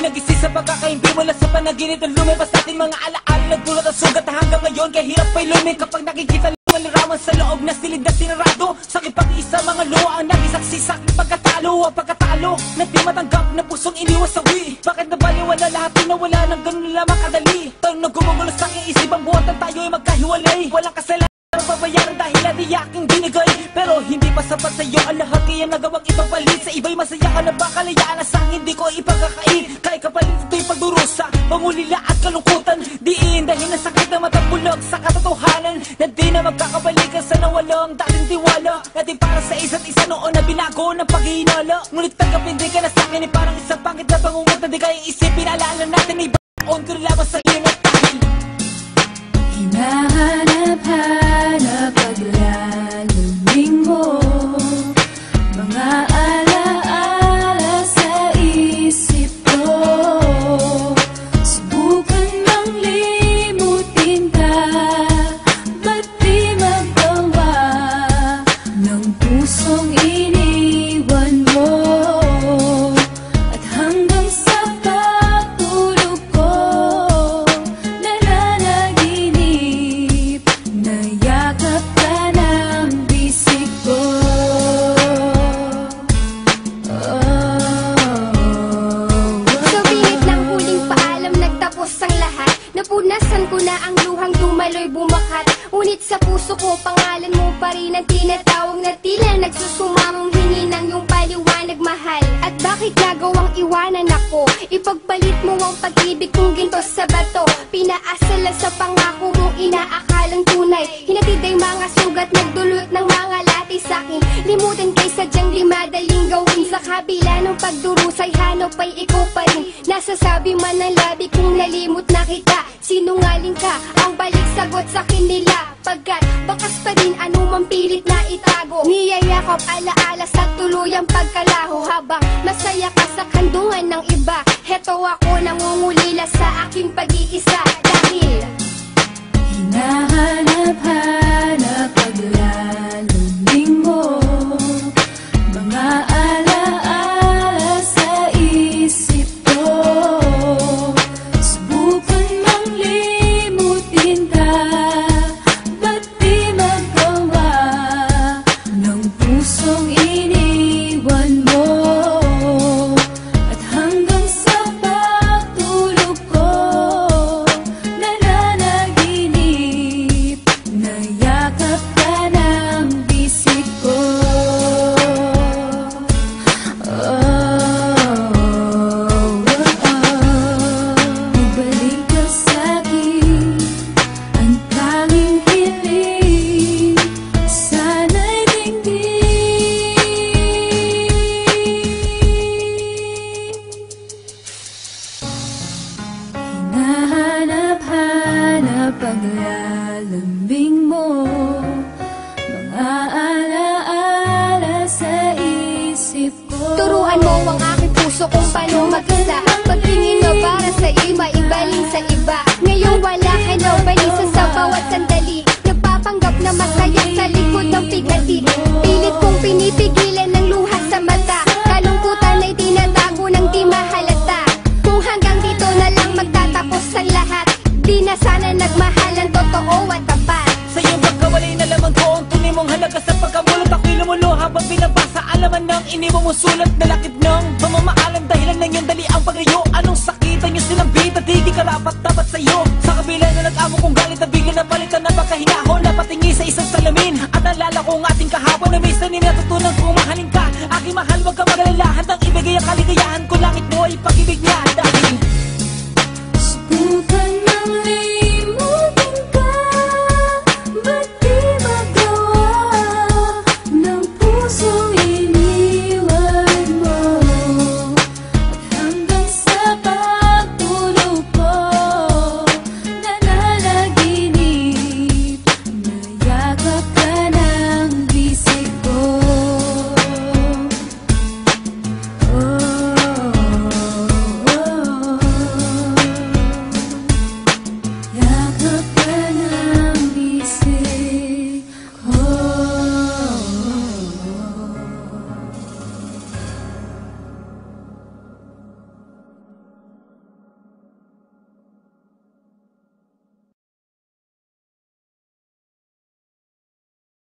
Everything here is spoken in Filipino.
nagising sa pagkakaimbi mula sa panaginip na lumabas natin mga alaala. Nagdulot ang sugat na hanggang ngayon kaya hirap pa'y lumi kapag nakikita malaraman sa loob na silid na sinarado. Sa ipag-isa mga luha ang nagisaksi sa aking pagkatalo. Ang pagkatalo na di matanggap na pusong iniwasawi. Bakit nabaliwala lahat pinawala ng ganun lamang kadali? Tanong na gumugulo sa aking isip ang buhatan tayo'y magkahiwalay. Walang kasalanan babayaran dahil di aking binigay. Pero hindi pa sapat sa'yo ang lahat kaya nagawang ipapalit. Sa iba'y masaya ka na ba kalayaan na sang hindi ko ipagkakain. Kaya kapalit ito'y pagdurusa, pangulila at kalungkutan. Diin dahil na sakit na matapulog sa katotohanan na di na magkakabalikan sa nawalang dating tiwala natin para sa isa't isa noon na binago ng paghihinala. Ngunit tanggapin di ka na sa'kin ay parang isang pangit na pangungot na di kaya isipin. Alala natin ay baon ko laban sa iyo at dahil hinahanap-hanap paglalamig mo, mga alaala sa isip ko. Subukan mang limutin ka, ba't di magawa ng pusong iniwan mo? At hanggang sa pagtulog ko, nayakap ka ng bisig ko. Sa bingit ng huling paalam nagtapos ang lahat. Napunasan ko na ang luhang dumaloy bumakat. Ngunit sa puso ko pangalan mo pa rin ang tinatawag na tila nagsusumamong hininang yung paliwanag mahal. At bakit nagawang iwanan ako? Ipagpalit mo ang pag-ibig kong ginto sa bato. Pinaasala sa pangako mong inaakalang tunay. Hinatid ay mga sugat nagdulot ng mga lati sa'kin. Limutin kay sadyang di madaling gawin. Sa kabila ng pagdurusay hanap ay ikaw pa rin. Nasasabi man ng labi kung nalimot na kita. Sinungaling ka, ang balik sagot sa kanila. Pagkat bakas pa din anumang pilit na itago. Niyayakap alaala sa tuluyang pagkalaho. Habang masaya ka sa kandungan ng iba, heto ako nangungulila sa aking pag-iisa. Dahil hinahanap-hanap paglalamig mo, mga alaala sa isip ko. Subukan mang limutin ka, ba't di magawa ng pusong iniwan mo? At hanggang sa pagtulog ko, nananaginip, nayakap ka ng bisig ko. Ibalik ka sa'kin ang tanging hiling, sana'y dinggin. Hinahanap-hanap paglalambing mo, mga alaala sa isip ko. turuan mo ang aking puso kung paano mag-isa. Pagtingin mo para sa iba, ibaling sa iba. Ngayon wala ka na balisa sa bawat sandali. Nagpapanggap na masaya sa likod ng pigati. Pilit kong pinipigilan ng luha sa mata. Kalungkutan ay tinatago ng di mahalata. Kung hanggang dito na lang magtatapos ang lahat, di na sana nagmahalan, totoo at tapat. sa iyong pagkawalay na lamang ko ang tunay mong halaga sa pagkamulot. Ako'y lumulo habang binabasa alaman ng iniwan mong sulat na lakip ng mamamaalam. Dahilan ng iyong dali ang paglayo. Anong sakitan niyo sinambit at di karapat dapat sa'yo? Sa kabila na nag-amo kong galit na bigla na palitan na pagkahinahon na patingi sa isang salamin. At naalala ko ang ating kahapon na may sanin natutunan kong mahalin ka. Aking mahal, wag ka mag-alala, handang ibigay ang kaligayahan ko. Langit mo ay pag-ibig niya dahil